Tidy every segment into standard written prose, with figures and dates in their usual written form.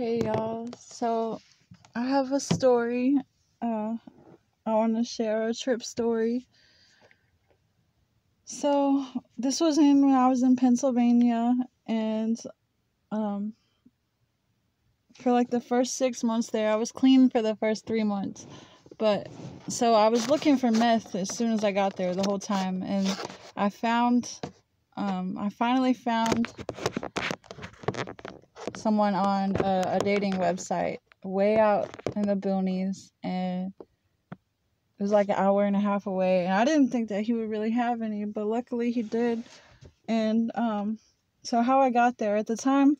Hey y'all, so I have a story. Uh, I want to share a trip story. So this was when I was in Pennsylvania, and um, for like the first 6 months there, I was clean for the first 3 months. But so I was looking for meth as soon as I got there the whole time, and I finally found someone on a dating website way out in the boonies, and it was like an hour and a half away, and I didn't think that he would really have any, but luckily he did. And so how I got there, at the time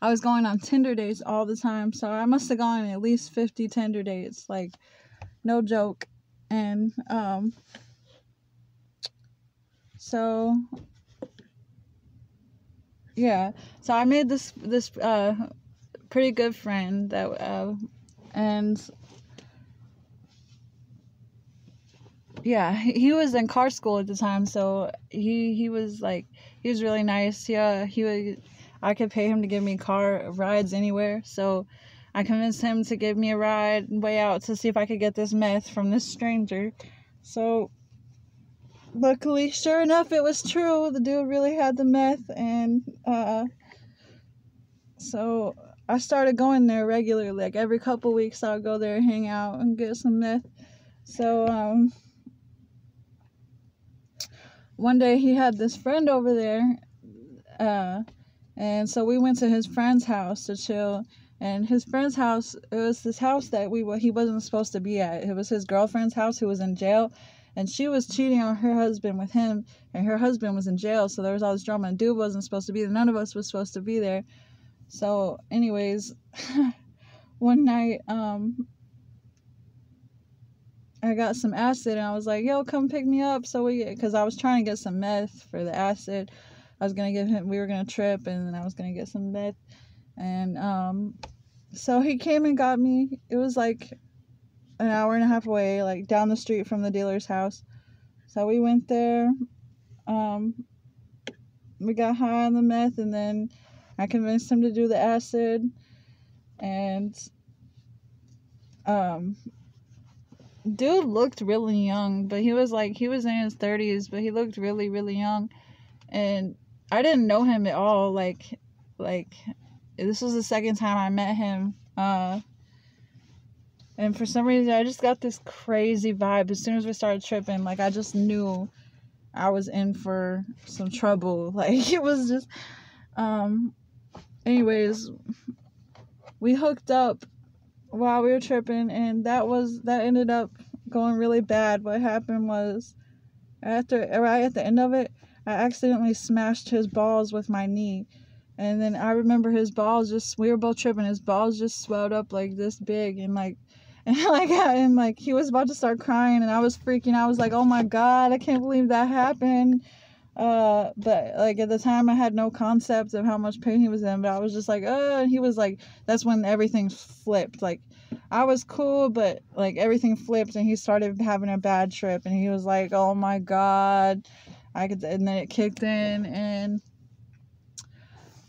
I was going on Tinder dates all the time, so I must have gone on at least 50 Tinder dates, like no joke. And so yeah, so I made this pretty good friend that and yeah, he was in car school at the time, so he was really nice. Yeah, I could pay him to give me car rides anywhere, so I convinced him to give me a ride way out to see if I could get this meth from this stranger. So luckily, sure enough, it was true. The dude really had the meth, and so I started going there regularly. Like every couple weeks, I would go there and hang out and get some meth. So one day he had this friend over there, and so we went to his friend's house to chill. And his friend's house, it was this house that he wasn't supposed to be at. It was his girlfriend's house, who was in jail, and she was cheating on her husband with him, and her husband was in jail, so there was all this drama, and dude wasn't supposed to be there. None of us was supposed to be there. So anyways, one night, I got some acid, and I was like, yo, come pick me up. Because I was trying to get some meth for the acid. We were going to trip, and then I was going to get some meth. And, so he came and got me. It was like an hour and a half away, like down the street from the dealer's house. So we went there. We got high on the meth, and then I convinced him to do the acid. And, dude looked really young, but he was in his 30s, but he looked really, really young. And I didn't know him at all. Like this was the second time I met him. And for some reason, I just got this crazy vibe. As soon as we started tripping, like, I just knew I was in for some trouble. Like, it was just, anyways, we hooked up while we were tripping, and that ended up going really bad. What happened was, right at the end of it, I accidentally smashed his balls with my knee. And then I remember we were both tripping, his balls just swelled up like this big, and he was about to start crying, and I was freaking out. I was like, oh my God, I can't believe that happened. But like at the time I had no concept of how much pain he was in, but I was just like, and he was like, that's when everything flipped. Like, I was cool, but like everything flipped, and he started having a bad trip, and he was like, oh my God, and then it kicked in, and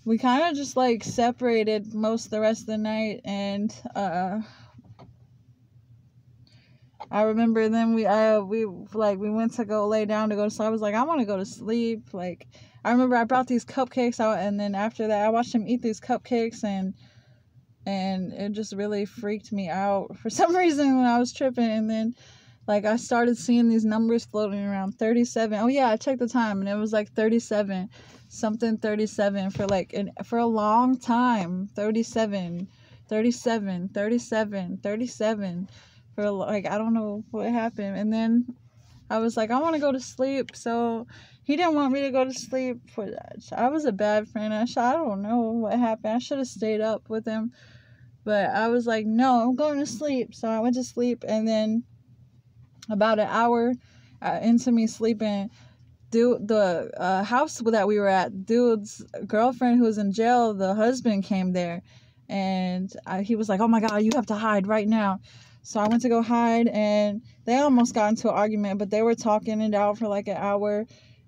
we kind of just like separated most of the rest of the night. And I remember then we went to go lay down to go to sleep. I was like, I want to go to sleep. Like, I remember I brought these cupcakes out, and then after that I watched him eat these cupcakes, and it just really freaked me out for some reason when I was tripping. And then like I started seeing these numbers floating around, 37. Oh yeah, I checked the time, and it was like 37 for a long time. 37 for like, I don't know what happened. And then I was like, I want to go to sleep. So he didn't want me to go to sleep for that. I was a bad friend. I don't know what happened. I should have stayed up with him, but I was like, no, I'm going to sleep. So I went to sleep, and then about an hour into me sleeping, the house that we were at, dude's girlfriend who was in jail, the husband came there, and he was like, oh my God, you have to hide right now. So I went to go hide, and they almost got into an argument, but they were talking it out for like an hour.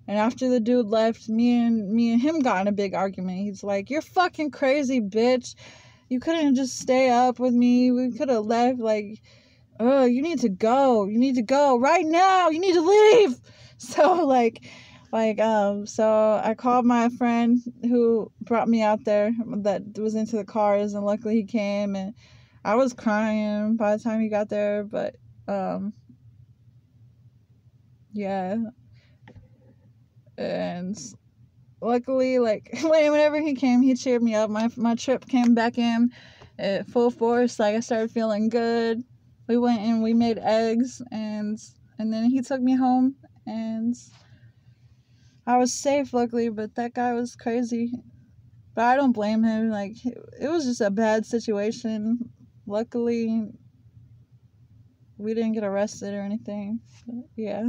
And after the dude left, me and him got in a big argument. He's like, you're fucking crazy, bitch. You couldn't just stay up with me. We could have left. Like, oh, you need to go. You need to go right now. You need to leave. So so I called my friend who brought me out there that was into the cars, and luckily he came, and I was crying by the time he got there, but yeah, and luckily, like, whenever he came, he cheered me up. My trip came back in at full force. Like, I started feeling good. We went and we made eggs, and then he took me home, and I was safe, luckily, but that guy was crazy. But I don't blame him. Like, it was just a bad situation. Luckily, we didn't get arrested or anything. But yeah.